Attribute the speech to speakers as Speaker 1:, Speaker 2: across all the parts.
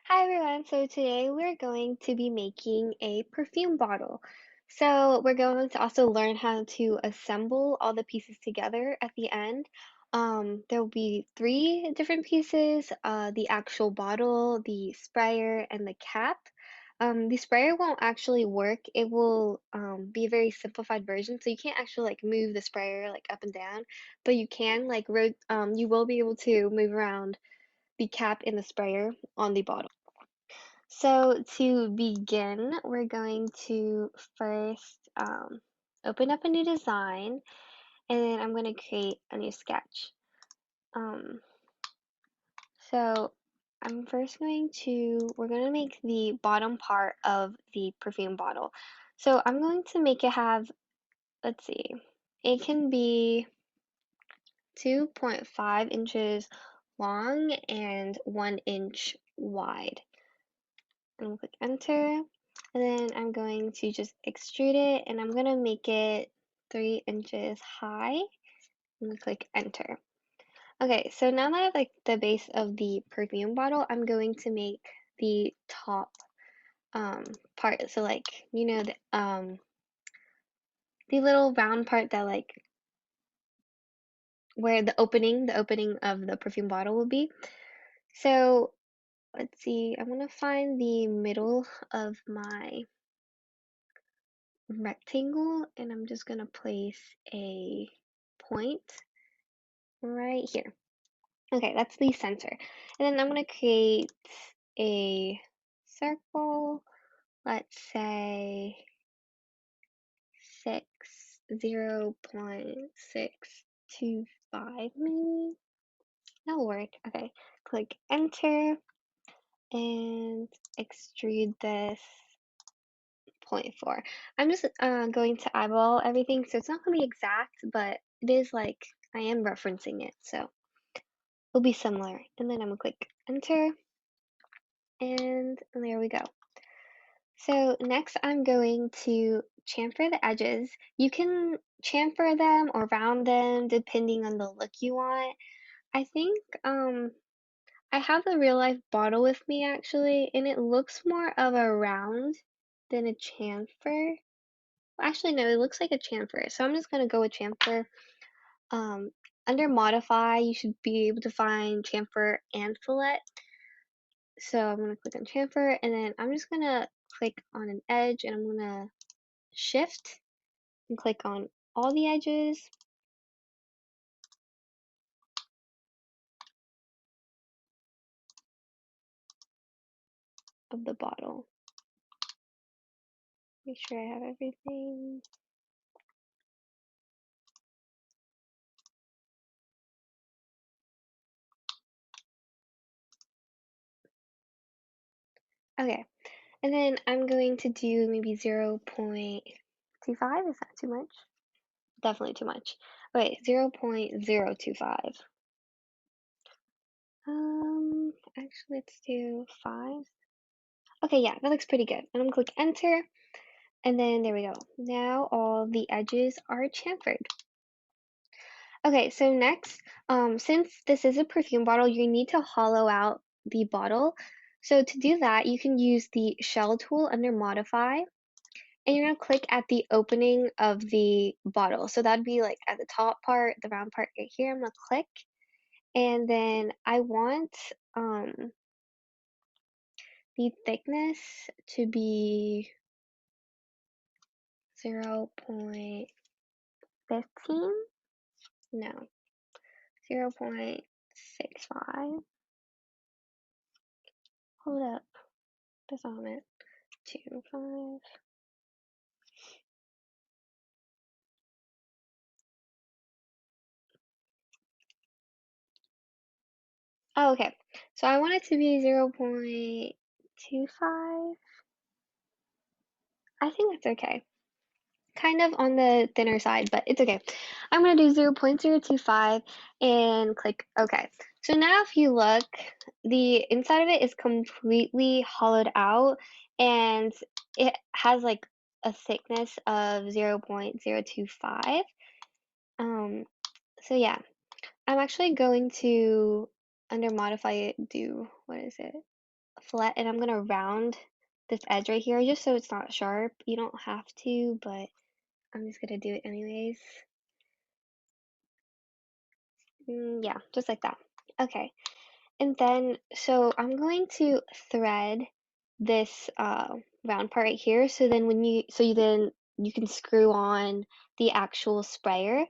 Speaker 1: Hi everyone, so today we're going to be making a perfume bottle. So we're going to also learn how to assemble all the pieces together at the end. There will be three different pieces, the actual bottle, the sprayer, and the cap. The sprayer won't actually work. It will be a very simplified version, so you can't actually like move the sprayer like up and down, but you can like you will be able to move around the cap in the sprayer on the bottle. So to begin, we're going to first open up a new design, and then I'm going to create a new sketch. Um, so we're going to make the bottom part of the perfume bottle. So I'm going to make it have, let's see, it can be 2.5 inches long and 1 inch wide. I'm gonna click enter, and then I'm going to just extrude it, and I'm gonna make it 3 inches high. I'm gonna click enter. Okay, so now that I have like the base of the perfume bottle, I'm going to make the top um part. So like the little round part that like where the opening of the perfume bottle will be. So let's see, I'm gonna find the middle of my rectangle, and I'm just gonna place a point right here. Okay, that's the center. And then I'm gonna create a circle, let's say 0.625 maybe. That'll work. Okay, click enter and extrude this 0.4. I'm just going to eyeball everything, so it's not going to be exact, but it is like I am referencing it, so it'll be similar. And then I'm going to click enter, and there we go. So next I'm going to chamfer the edges. You can chamfer them or round them depending on the look you want. I think I have the real life bottle with me actually, and it looks more of a round than a chamfer. Actually, no, it looks like a chamfer. So I'm just gonna go with chamfer. Um, Under modify, you should be able to find chamfer and fillet. So I'm gonna click on chamfer, and then I'm just gonna click on an edge, and I'm gonna shift and click on all the edges of the bottle. Make sure I have everything. Okay, and then I'm going to do maybe 0.25. Is that too much? Definitely too much. Okay, 0.025. Actually, let's do 5. Okay, yeah, that looks pretty good. And I'm gonna click enter, and then there we go. Now all the edges are chamfered. Okay, so next, since this is a perfume bottle, you need to hollow out the bottle. So to do that, you can use the shell tool under modify, and you're gonna click at the opening of the bottle. So that'd be like at the top part, the round part right here. I'm gonna click, and then I want the thickness to be 0.15. No, 0.65. Hold up. That's all I meant. 2, 5. Oh, okay. So I want it to be 0.25. I think that's okay. Kind of on the thinner side, but it's okay. I'm going to do 0.025 and click OK. So now if you look, the inside of it is completely hollowed out, and it has like a thickness of 0.025. So yeah, I'm actually going to under modify it do, what is it? fillet, and I'm gonna round this edge right here just so it's not sharp. You don't have to, but I'm just gonna do it anyways. Yeah, just like that. Okay, and then so I'm going to thread this round part right here. So then you can screw on the actual sprayer.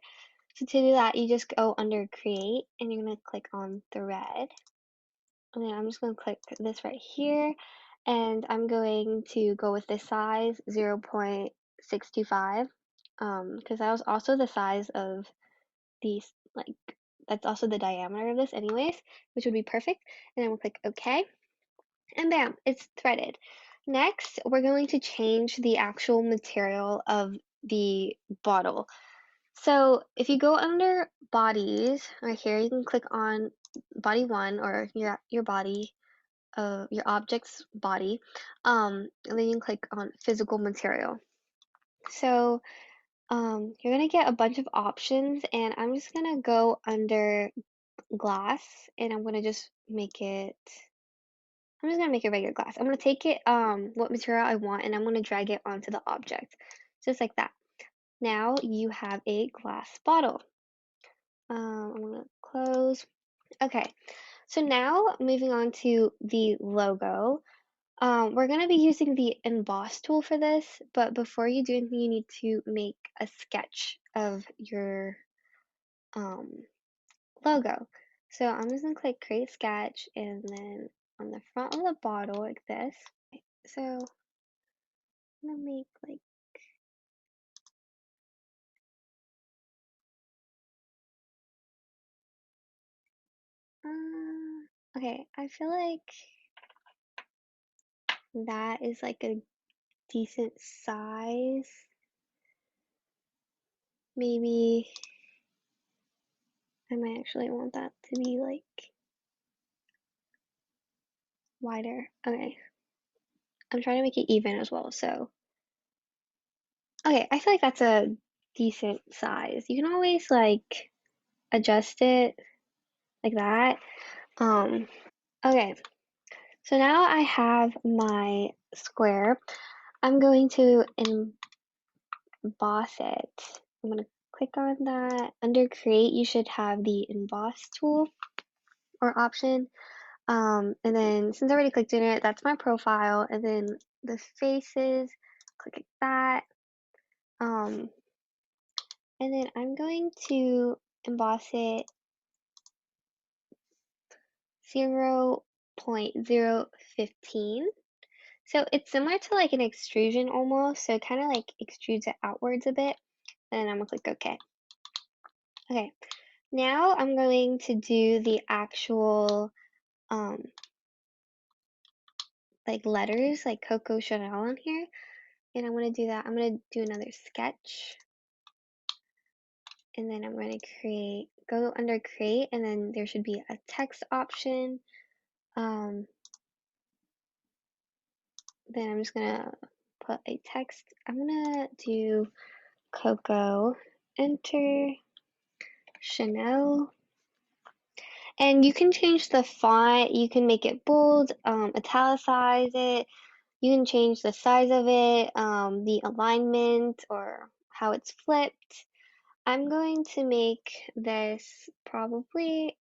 Speaker 1: So to do that, you just go under create and you're gonna click on thread. And then I'm just gonna click this right here and I'm going to go with this size 0.625 because that was also the size of these, like that's also the diameter of this anyways, which would be perfect. And then we'll click OK and bam, it's threaded. Next, we're going to change the actual material of the bottle. So if you go under bodies right here, you can click on body one or your body, your object's body, and then you can click on physical material. So you're gonna get a bunch of options, and I'm just gonna go under glass, and I'm gonna just make it. I'm just gonna make it regular glass. I'm gonna take it what material I want, and I'm gonna drag it onto the object, just like that. Now you have a glass bottle. I'm gonna close. Okay, so now moving on to the logo. We're gonna be using the emboss tool for this, but before you do anything, you need to make a sketch of your um, logo. So I'm just gonna click create sketch and then on the front of the bottle like this. So I'm gonna make like okay, I feel like that is like a decent size. Maybe I might actually want that to be like wider. Okay. I'm trying to make it even as well, so okay, I feel like that's a decent size. You can always like adjust it like that. Okay, so now I have my square. I'm going to emboss it. I'm gonna click on that. Under create, you should have the emboss tool or option. And then since I already clicked in it, that's my profile. And then the faces, click that. Um, and then I'm going to emboss it 0.015. So it's similar to like an extrusion almost. So it kind of like extrudes it outwards a bit. And I'm gonna click OK. Okay, now I'm going to do the actual like letters like Coco Chanel on here. And I'm gonna do that. I'm gonna do another sketch. And then I'm gonna go under create, and then there should be a text option. Then I'm just gonna put a text. I'm gonna do Coco, enter Chanel. And you can change the font, you can make it bold, italicize it, you can change the size of it, the alignment, or how it's flipped. I'm going to make this probably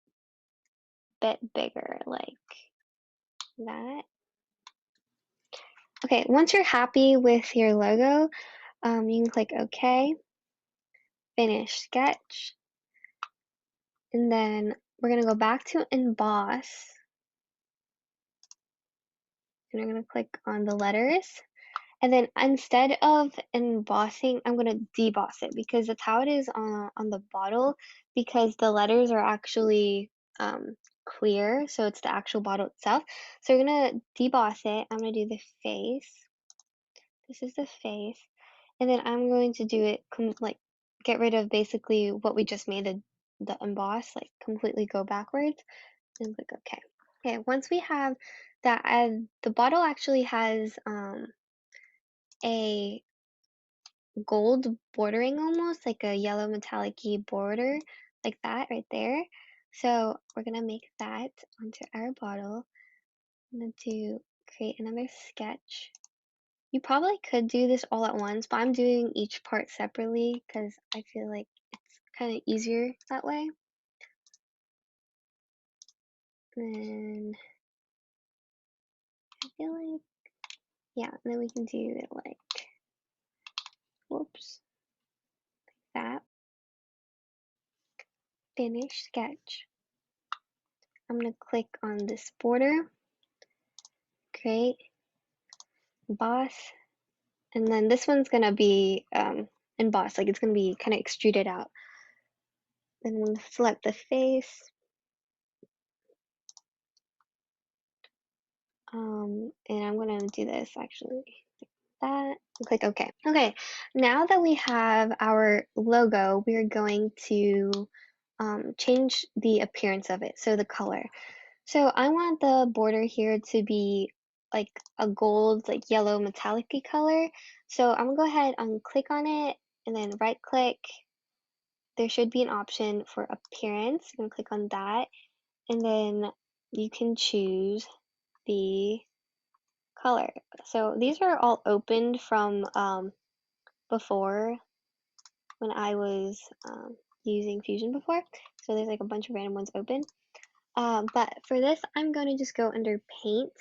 Speaker 1: a bit bigger, like that. Okay, once you're happy with your logo, you can click OK, finish sketch, and then we're gonna go back to emboss, and we're gonna click on the letters. And then instead of embossing, I'm gonna deboss it because that's how it is on the bottle, because the letters are actually clear, so it's the actual bottle itself. So we're gonna deboss it. I'm gonna do the face. This is the face. And then I'm going to do it like get rid of basically what we just made the emboss, like completely go backwards and click OK. Okay, once we have that, the bottle actually has a gold bordering almost, like a yellow metallic-y border, like that right there. So we're gonna make that onto our bottle. I'm gonna create another sketch. You probably could do this all at once, but I'm doing each part separately because I feel like it's kind of easier that way. And I feel like, yeah, and then we can do it like, whoops, that. Finish sketch. I'm gonna click on this border, create, emboss, and then this one's gonna be embossed, like it's gonna be kind of extruded out. Then I'm gonna select the face, and I'm gonna do this actually. That, click OK. Okay, now that we have our logo, we're going to change the appearance of it, so the color. So I want the border here to be like a gold, like yellow metallic-y color. So I'm gonna go ahead and click on it and then right click. There should be an option for appearance. I'm gonna click on that and then you can choose the color. So these are all opened from before when I was using Fusion before. So there's like a bunch of random ones open. But for this, I'm going to just go under paint.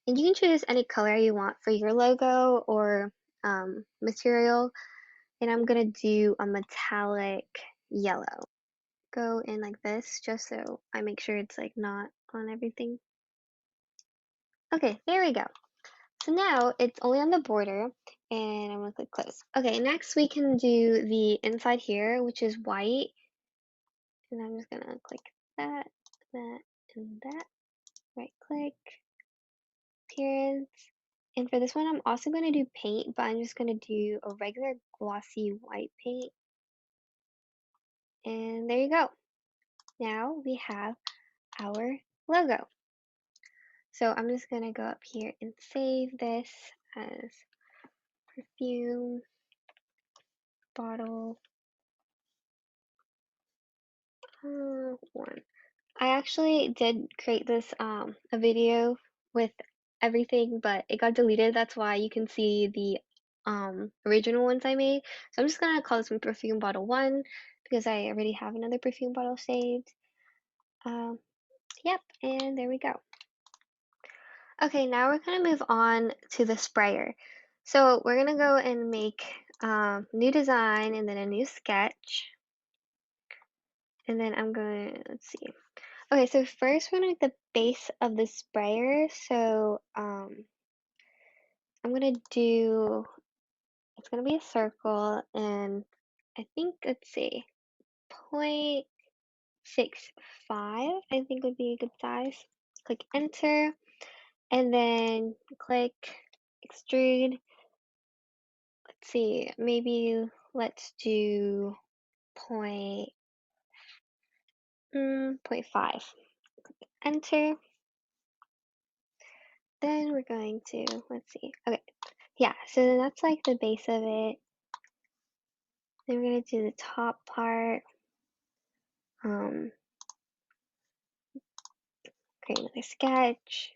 Speaker 1: And you can choose any color you want for your logo or material. And I'm going to do a metallic yellow. Go in like this just so I make sure it's like not on everything. Okay, there we go. So now it's only on the border and I'm gonna click close. Okay, next we can do the inside here, which is white. And I'm just gonna click that, that, and that. Right click, appearance. And for this one, I'm also gonna do paint, but I'm just gonna do a regular glossy white paint. And there you go. Now we have our logo. So I'm just gonna go up here and save this as perfume bottle 1. I actually did create this a video with everything, but it got deleted. That's why you can see the original ones I made. So I'm just gonna call this one perfume bottle 1 because I already have another perfume bottle saved. Um, yep, and there we go. Okay, now we're gonna move on to the sprayer. So we're gonna go and make new design and then a new sketch. And then I'm going, let's see. Okay, so first we're gonna make the base of the sprayer. So I'm gonna do, it's gonna be a circle and I think, let's see, 0.65 I think would be a good size. Click enter and then click extrude. Let's see, maybe let's do point, 0.5. Enter. Then we're going to, let's see, okay, yeah, so then that's like the base of it. Then we're gonna do the top part. Create another sketch.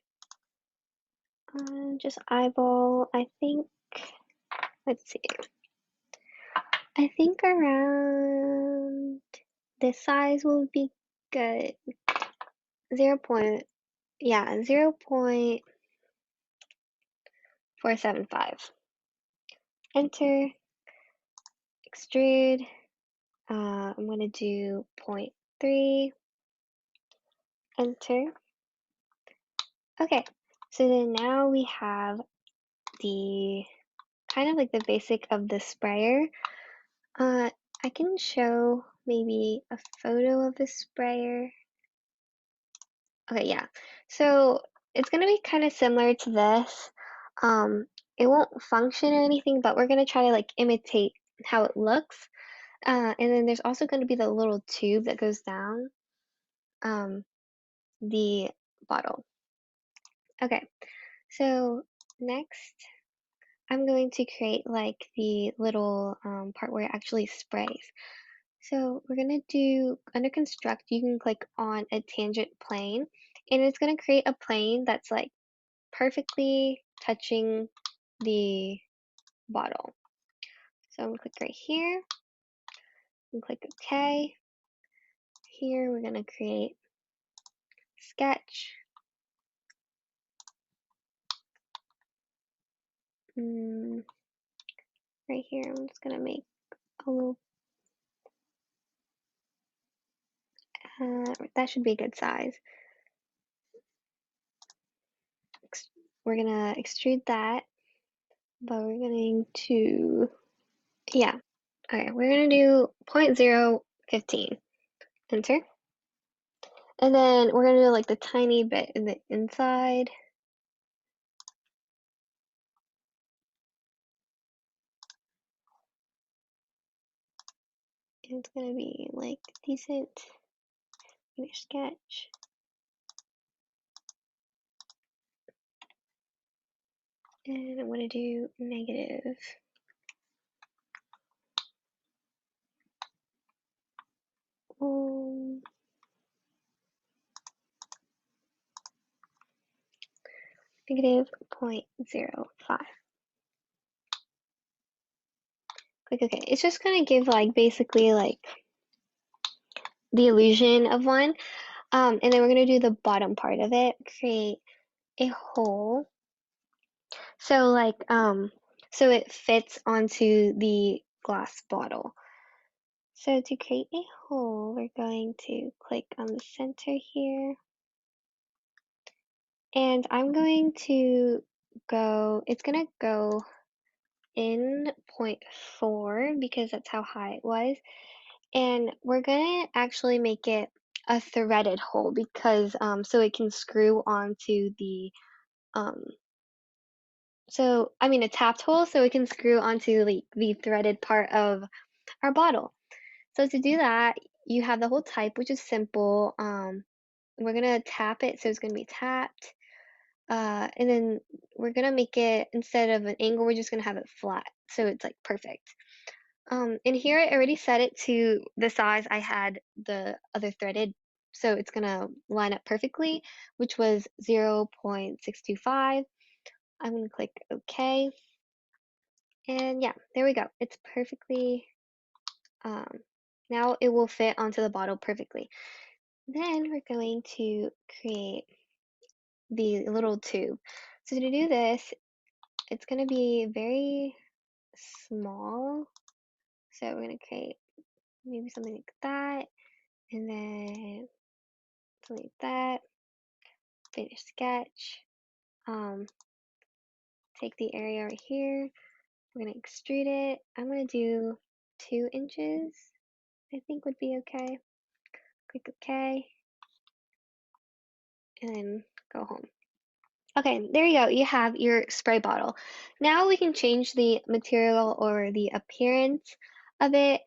Speaker 1: Just eyeball, I think, let's see. I think around this size will be good. 0. Yeah, 0.475. Enter, extrude. I'm gonna do 0.3. Enter. Okay, so then now we have the kind of like the basic of the sprayer. I can show maybe a photo of the sprayer. Okay, yeah. So it's gonna be kind of similar to this. It won't function or anything, but we're gonna try to like imitate how it looks. And then there's also gonna be the little tube that goes down the bottle. Okay, so next I'm going to create like the little part where it actually sprays. So we're gonna do, under construct, you can click on a tangent plane and it's going to create a plane that's like perfectly touching the bottle. So I'm going to click right here and click OK. Here we're going to create sketch. Right here, I'm just going to make a little, that should be a good size. We're going to extrude that, but we're going to, yeah. Okay, we're going to do 0.015. Enter. And then we're going to do like the tiny bit in the inside. And it's going to be like decent. Finish sketch. And I'm going to do negative. Negative 0.05. Click OK. It's just going to give like basically like the illusion of one. And then we're going to do the bottom part of it. Create a hole. So like so it fits onto the glass bottle. So to create a hole, we're going to click on the center here. And I'm going to go, it's going to go in 0.4 because that's how high it was. And we're going to actually make it a threaded hole because so it can screw onto the a tapped hole so it can screw onto the threaded part of our bottle. So to do that, you have the whole type, which is simple. We're gonna tap it, so it's gonna be tapped. And then we're gonna make it, instead of an angle, we're just gonna have it flat, so it's like perfect. And here I already set it to the size I had the other threaded, so it's gonna line up perfectly, which was 0.625. I'm gonna click OK. And yeah, there we go. It's perfectly, now it will fit onto the bottle perfectly. Then we're going to create the little tube. So to do this, it's going to be very small. So we're going to create maybe something like that, and then something like that. Finish sketch. Take the area right here. We're going to extrude it. I'm going to do 2 inches, I think would be okay. Click OK, and then go home. Okay, there you go. You have your spray bottle. Now we can change the material or the appearance of it.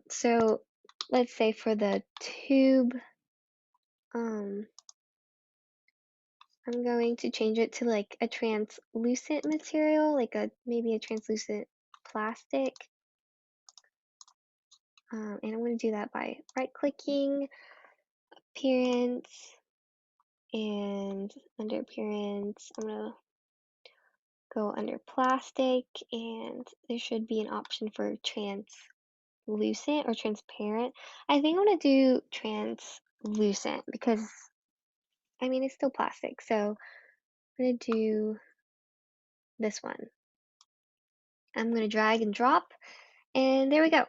Speaker 1: So let's say for the tube, I'm going to change it to like a translucent material, like maybe a translucent plastic. And I'm going to do that by right-clicking, appearance, and under appearance, I'm going to go under plastic, and there should be an option for translucent or transparent. I think I'm going to do translucent because it's still plastic, so I'm going to do this one. I'm going to drag and drop, and there we go.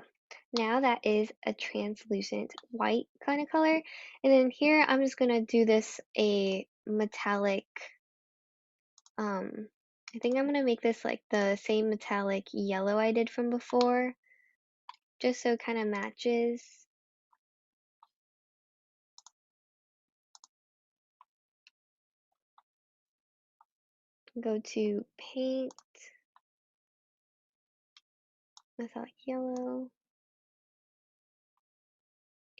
Speaker 1: Now that is a translucent white kind of color. And then here I'm just going to do this a metallic, I think I'm going to make this like the same metallic yellow I did from before, just so it kind of matches. Go to paint, metallic yellow,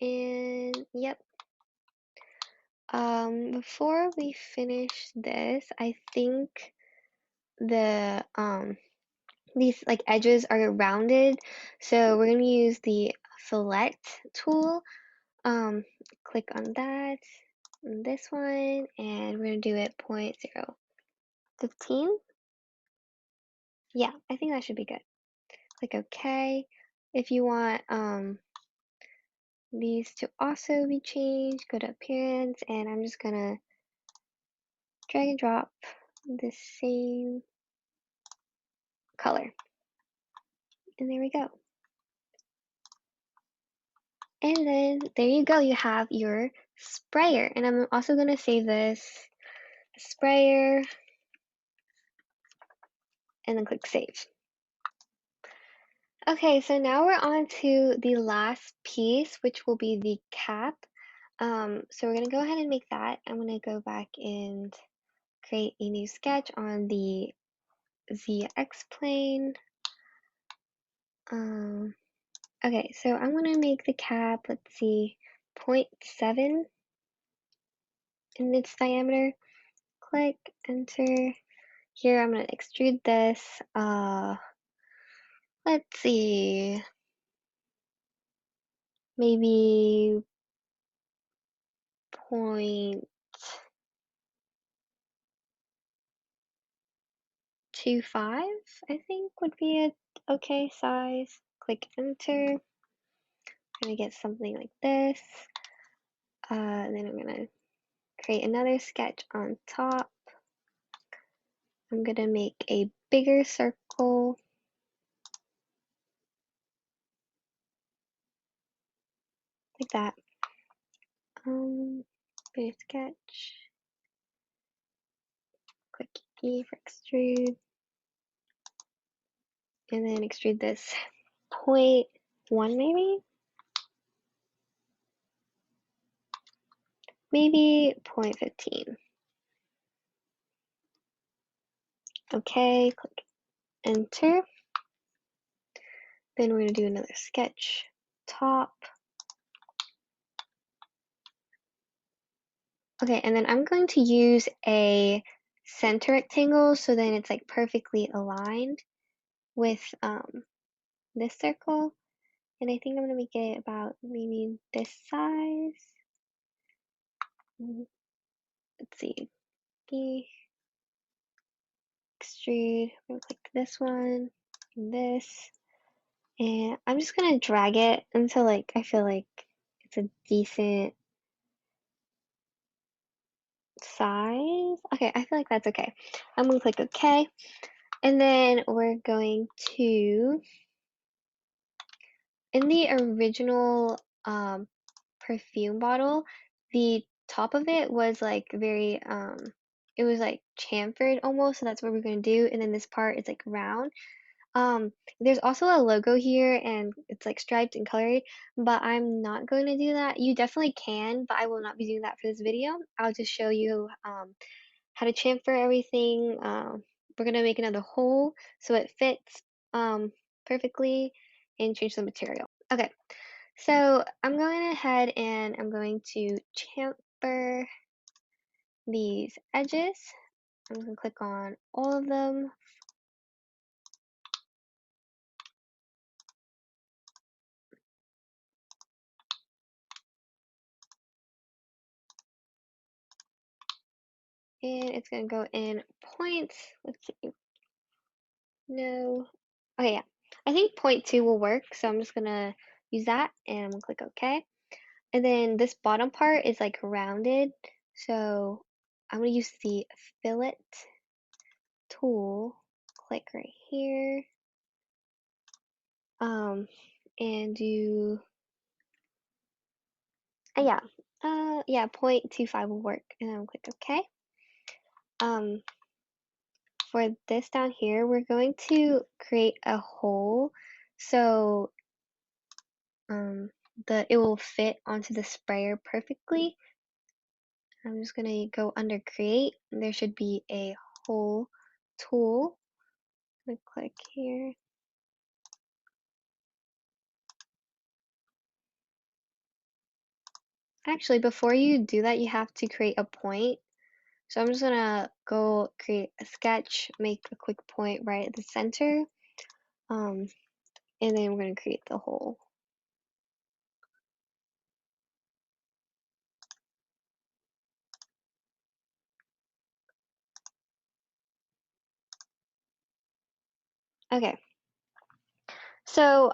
Speaker 1: and yep. Before we finish this, I think the these like edges are rounded, so we're gonna use the fillet tool. Click on that, on this one, and we're gonna do it 0.015. Yeah, I think that should be good. Click OK. If you want these to also be changed, go to appearance, and I'm just gonna drag and drop the same color. And there we go. And then there you go, you have your sprayer. And I'm also gonna save this sprayer and then click save. Okay, so now we're on to the last piece, which will be the cap. So we're gonna go ahead and make that. I'm gonna go back and create a new sketch on the ZX plane. Okay, so I'm gonna make the cap, let's see, 0.7 in its diameter. Click, enter. Here I'm gonna extrude this. Let's see, maybe 0.25, I think would be a okay size. Click enter. I'm gonna get something like this. Then I'm gonna create another sketch on top. I'm gonna make a bigger circle. Like that. Bigger sketch. Click E for extrude. And then extrude this 0.1 maybe? Maybe 0.15. Okay, click enter. Then we're gonna do another sketch. Top. Okay, and then I'm going to use a center rectangle so then it's like perfectly aligned with this circle. And I think I'm gonna make it about maybe this size. Let's see, E, extrude, I'm gonna click this one, and this, and I'm just gonna drag it until like I feel like it's a decent size. Okay, I feel like that's okay. I'm gonna click OK, and then we're going to, in the original perfume bottle, the top of it was like very it was like chamfered almost, so that's what we're gonna do. And then this part is like round. There's also a logo here and it's like striped and colored, but I'm not going to do that. You definitely can, but I will not be doing that for this video. I'll just show you how to chamfer everything. We're gonna make another hole so it fits perfectly and change the material. Okay, so I'm going ahead and I'm going to chamfer these edges. I'm gonna click on all of them. And it's gonna go in points. Let's see. No. Okay, yeah. I think 0.2 will work, so I'm just gonna use that and I'm gonna click OK. And then this bottom part is like rounded, so I'm gonna use the fillet tool. Click right here. And do yeah. Yeah, 0.25 will work. And then click OK. For this down here, we're going to create a hole so it will fit onto the sprayer perfectly. I'm just gonna go under create. There should be a hole tool. I'm gonna click here. Actually, before you do that, you have to create a point. So I'm just gonna go create a sketch, make a quick point right at the center, and then we're gonna create the hole. Okay, so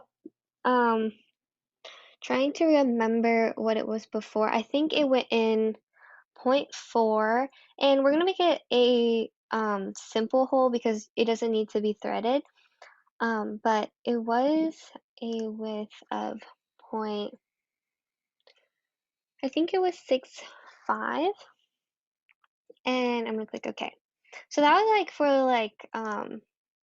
Speaker 1: trying to remember what it was before. I think it went in point 0.4, and we're gonna make it a simple hole because it doesn't need to be threaded. But it was a width of point, I think it was 6.5, and I'm gonna click OK. So that was like for like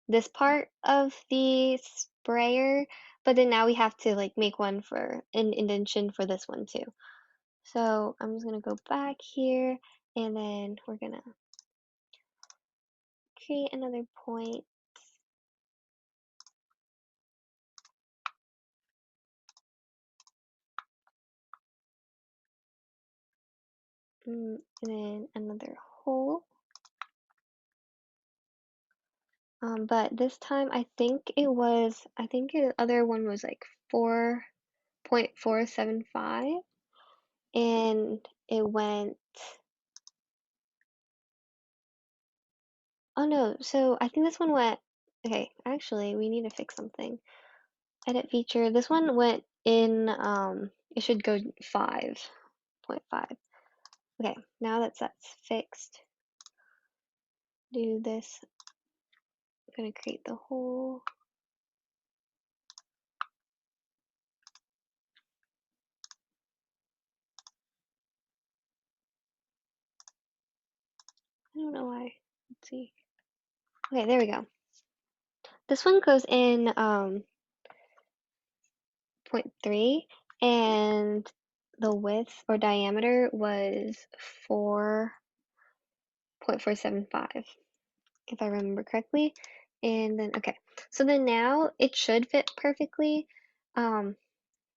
Speaker 1: this part of the sprayer, but then now we have to like make one for an indentation for this one too. So I'm just gonna go back here, and then we're gonna create another point. And then another hole. But this time I think the other one was like 4.475, and it went, oh no, so I think this one went, okay, actually we need to fix something. Edit feature, this one went in, it should go 5.5. Okay, now that that's fixed, do this, I'm gonna create the hole. I don't know why, let's see. Okay, there we go. This one goes in 0.3, and the width or diameter was 4.475, if I remember correctly. And then, okay, so then now it should fit perfectly. And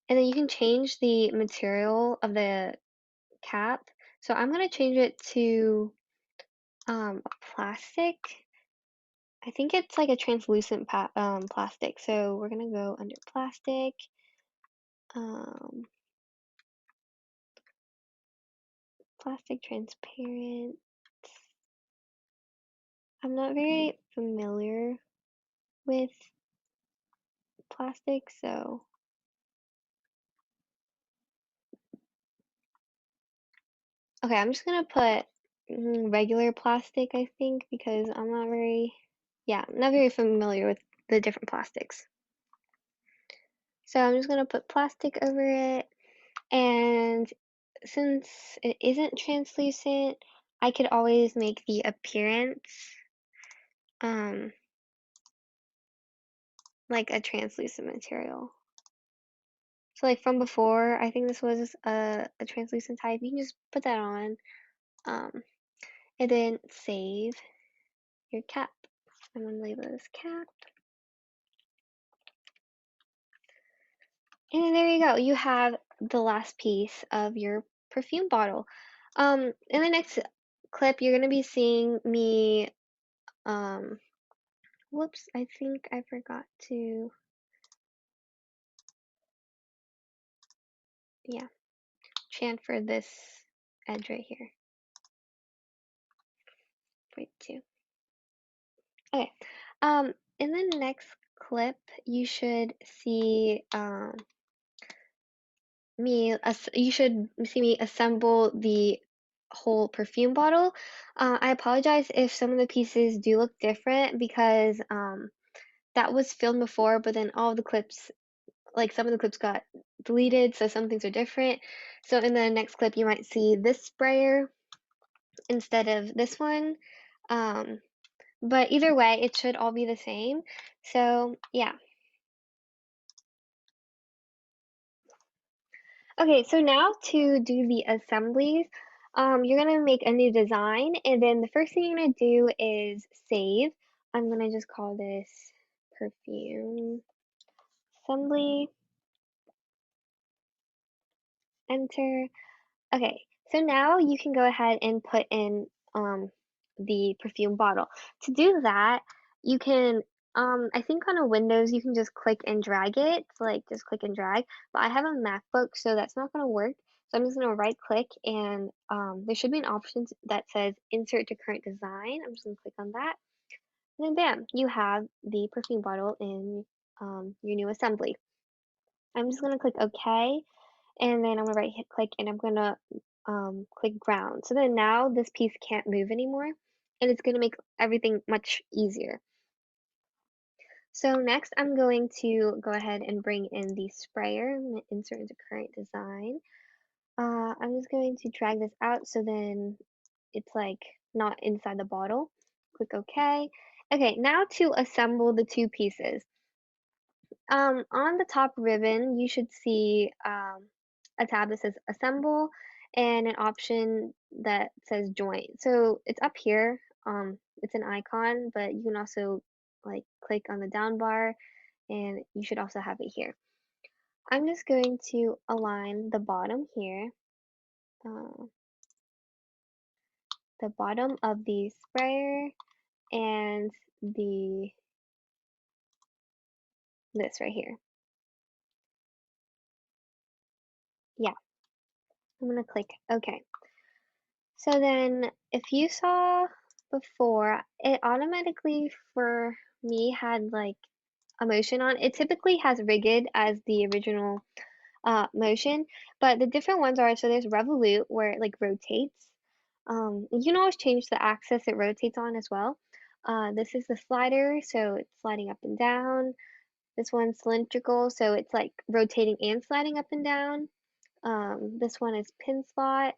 Speaker 1: then you can change the material of the cap. So I'm going to change it to plastic. I think it's like a translucent plastic. So we're going to go under plastic. Plastic transparent. I'm not very familiar with plastic, so okay, I'm just gonna put regular plastic, I think, because I'm not very, yeah, I'm not very familiar with the different plastics. So I'm just gonna put plastic over it, and since it isn't translucent, I could always make the appearance um like a translucent material. So like from before, I think this was a translucent type. You can just put that on, um, and then save your cap. I'm gonna label this cap. And then there you go. You have the last piece of your perfume bottle. In the next clip, you're gonna be seeing me, whoops, I think I forgot to, yeah, transfer this edge right here. Wait, two. Okay. In the next clip, you should see, you should see me assemble the whole perfume bottle. I apologize if some of the pieces do look different because that was filmed before, but then all of the clips, like some of the clips got deleted, so some things are different. So in the next clip, you might see this sprayer instead of this one. But either way, it should all be the same. So yeah. Okay, so now to do the assemblies, you're gonna make a new design, and then the first thing you're gonna do is save. I'm gonna just call this perfume assembly, enter. Okay, so now you can go ahead and put in the perfume bottle. To do that, you can, I think on a Windows you can just click and drag it, so like just click and drag, but I have a MacBook, so that's not gonna work. So I'm just gonna right click, and there should be an option that says insert to current design. I'm just gonna click on that. And then bam, you have the perfume bottle in your new assembly. I'm just gonna click OK, and then I'm gonna right hit click, and I'm gonna click ground. So then now this piece can't move anymore, and it's gonna make everything much easier. So next I'm going to go ahead and bring in the sprayer. I'm gonna insert into current design. I'm just going to drag this out so then it's like not inside the bottle. Click OK. Okay, now to assemble the two pieces. On the top ribbon, you should see a tab that says Assemble and an option that says Join. So it's up here. It's an icon, but you can also like click on the down bar, and you should also have it here. I'm just going to align the bottom here, uh, the bottom of the sprayer, and the this right here. Yeah, I'm gonna click OK. So then if you saw before, it automatically for me had like a motion on. It typically has rigid as the original motion, but the different ones are, so there's revolute where it like rotates. You can always change the axis it rotates on as well. This is the slider, so it's sliding up and down. This one's cylindrical, so it's like rotating and sliding up and down. This one is pin slot.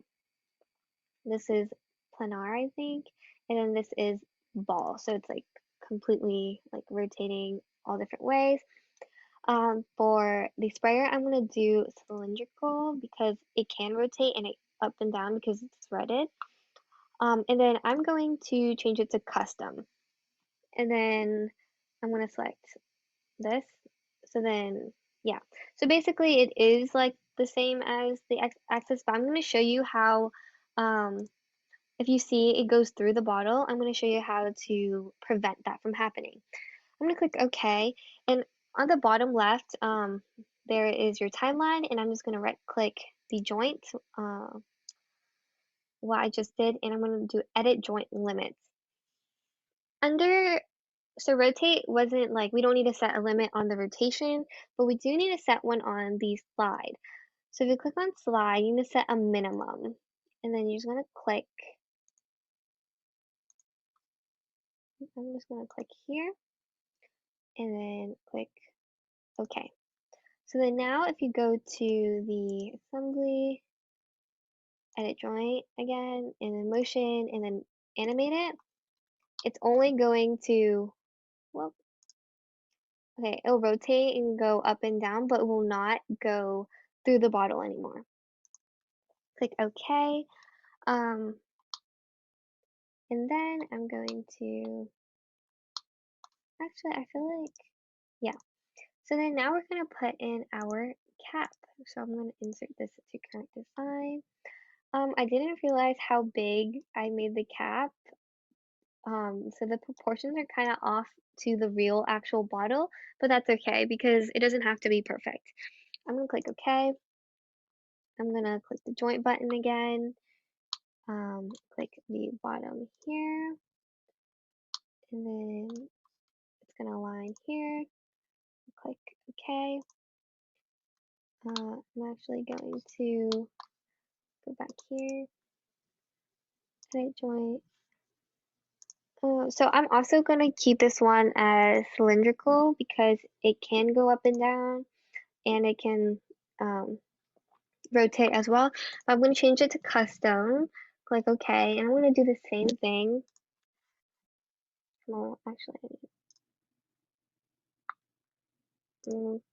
Speaker 1: This is planar, I think, and then this is ball. So it's like completely like rotating all different ways. For the sprayer, I'm gonna do cylindrical because it can rotate and it up and down because it's threaded. And then I'm going to change it to custom. And then I'm gonna select this. So then, yeah. So basically it is like the same as the axis, but I'm gonna show you how, if you see it goes through the bottle, I'm gonna show you how to prevent that from happening. I'm gonna click OK, and on the bottom left, there is your timeline, and I'm just gonna right click the joint, what I just did, and I'm gonna do edit joint limits. Under, so rotate wasn't like, we don't need to set a limit on the rotation, but we do need to set one on the slide. So if you click on slide, you need to set a minimum, and then you're just gonna click, I'm just gonna click here, and then click OK. So then now if you go to the assembly, edit joint again, and then motion, and then animate it, it's only going to, well, okay, it'll rotate and go up and down, but it will not go through the bottle anymore. Click OK. Um, and then I'm going to, actually, I feel like, yeah. So then now we're going to put in our cap. So I'm going to insert this to current design. I didn't realize how big I made the cap. So the proportions are kind of off to the real actual bottle, but that's okay because it doesn't have to be perfect. I'm gonna click OK. I'm gonna click the joint button again. Click the bottom here, and then it's gonna align here. Click OK. I'm actually going to go back here, edit joint. So I'm also going to keep this one as cylindrical because it can go up and down, and it can rotate as well. I'm going to change it to custom, click OK, and I'm going to do the same thing. Well, actually,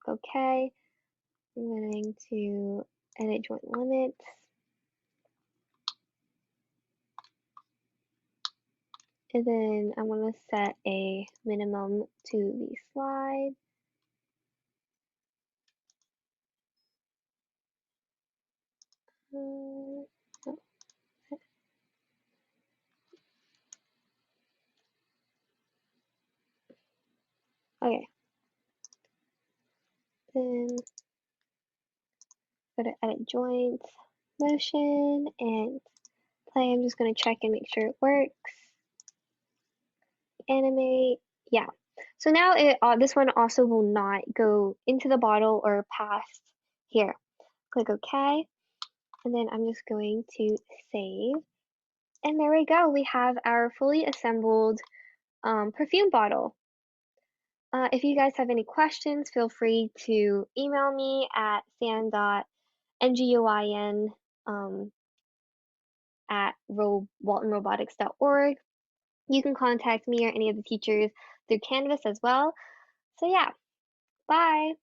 Speaker 1: OK. I'm going to edit joint limits. And then I'm going to set a minimum to the slide. Oh, okay. Then go to edit joints, motion, and play. I'm just going to check and make sure it works. animate. Yeah. So now this one also will not go into the bottle or past here. Click OK, and then I'm just going to save. And there we go. We have our fully assembled perfume bottle. If you guys have any questions, feel free to email me at san.nguyen at waltonrobotics.org. You can contact me or any of the teachers through Canvas as well. So yeah, bye.